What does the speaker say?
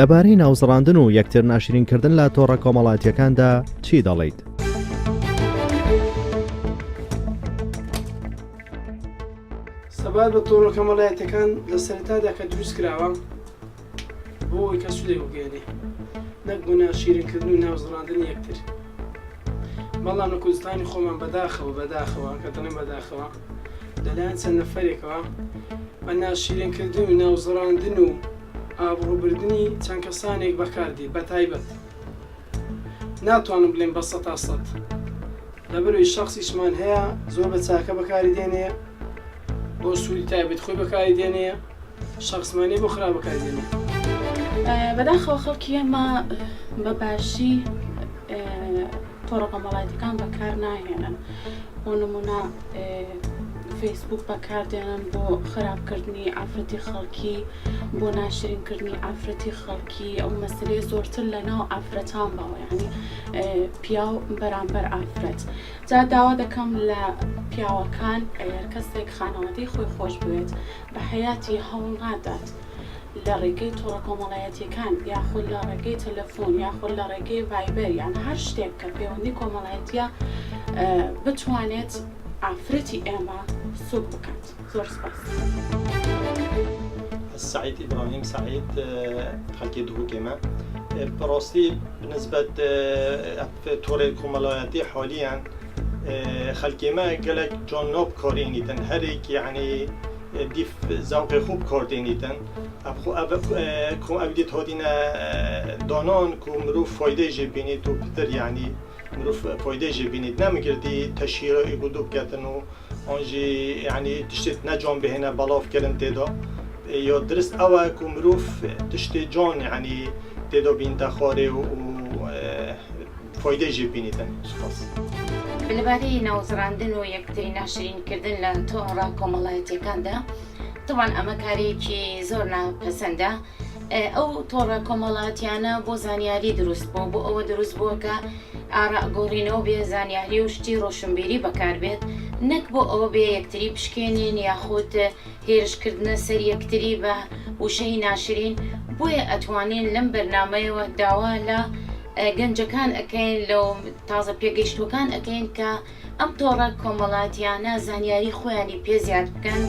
لەبارەی ناوزڕاندن و یەکتر ناشرینکردن لە تۆڕە کۆمەڵایەتیەکاندا چی دەڵێیت؟ سەبات بە تۆڕە کۆمەڵایەتیەکان لە سەرەتادا کە دروست کراوە بۆ ئەوەی کە سوودێ وگەێنێ، نەک بۆ ناشرینکردن و ناوزڕاندنی یەکتر. بەڵام لە کوردستانی خۆمان بەداخەوە کە دەڵێن بەداخەوە لەلایەن چەند نەفەرێکەوە بە ناشرینکردن و ناوزڕاندن و ئابڕووبردننی چەند کەسانێک بەکاردی بە تایبەت ناتوانم بڵێن بە 100% لەبەرەوەی شەخصیشمان هەیە زۆر بە چاکە بەکاری دێنێ، بۆ سوودی تایبەت خۆی بەکاری دێنێ، شخصمانێ بۆ خراپ بەکاری دێنێ. بەداخەوە خەڵکی ئێمە بە باشی تۆڕە کۆمەڵایەتیەکان بەکار ناهێنن. بۆ نمونە فەیسبوک بەکاردێنن بۆ خراپکردنی ئافرەتی خەڵکی، بۆ ناشرینکردنی ئافرەتی خەڵکی. ئەو مەسلەی زۆرتر لەناو ئافرەتان بەوە، یعنی پیا و بەرامبەر ئافرەت. جا داوا دەکەم لە پیاوەکان ئەگەر کەسێک خانەوەدەی خۆی خۆش بوێت بە حەیاتی هەوڵ نادات لە ڕێگەی تۆڕە کۆمەڵایەتیەکان یاخود لە ڕێگەی تەلەفۆن یاخود لە ڕێگەی ڤایبەر یان هەر شتێک کە پەیوەندی کۆمەڵایەتیە بتوانێت ئافرەتی ئێمە سوک بکات. زۆر سپاس. سعيد إبراهيم سعيد خلقي دهوكيما براستي بالنسبة توري كومالاتي حاليا خلقيما قالك جون نوب كورينيتن هريك يعني ديف زوق خوب كوردينيتن كم أبديت هادينا دانان كم مروف فايدة جبينيت و بتر يعني مروف فايدة جبينيت نمقردي تشهير يقولوا بكتنو أنجي يعني تشتت نجوم بهنا بلاف كلم تدا یا درست اوه که مروف تشتی جان یعنی تدا بین تخاره و فایده جیب بینیدن. سپاس. بالبارەی ناوزڕاندن و یەکتری ناشرینکردن لە تۆڕە کۆمەڵایەتیەکاندا طبعاً ئەمە کارێکی زۆر ناپەسەندە. ئەو تۆڕە کۆمەڵایەتیانە بۆ زانیاری دروست بوو، بۆ ئەوە دروست بووە کە ئاراگۆڕینەوە بێ زانیاری و شتی ڕۆشنبیری بەکاربێت، نەک بۆ ئەوە بێ یەکتری پشکێنین یاخود هێرشکردنە سەر یەکتری بە وشەی ناشرین. بۆیە ئەتوانین لەم بەرنامەیەوە داوا لە گەنجەکان ئەەکەین، لەو تازە پێگەیشتوەکان ئەەکەین کە ئەم تۆڕە کۆمەڵایەتیانە زانیاری خۆیانی پێ زیاد بکەن.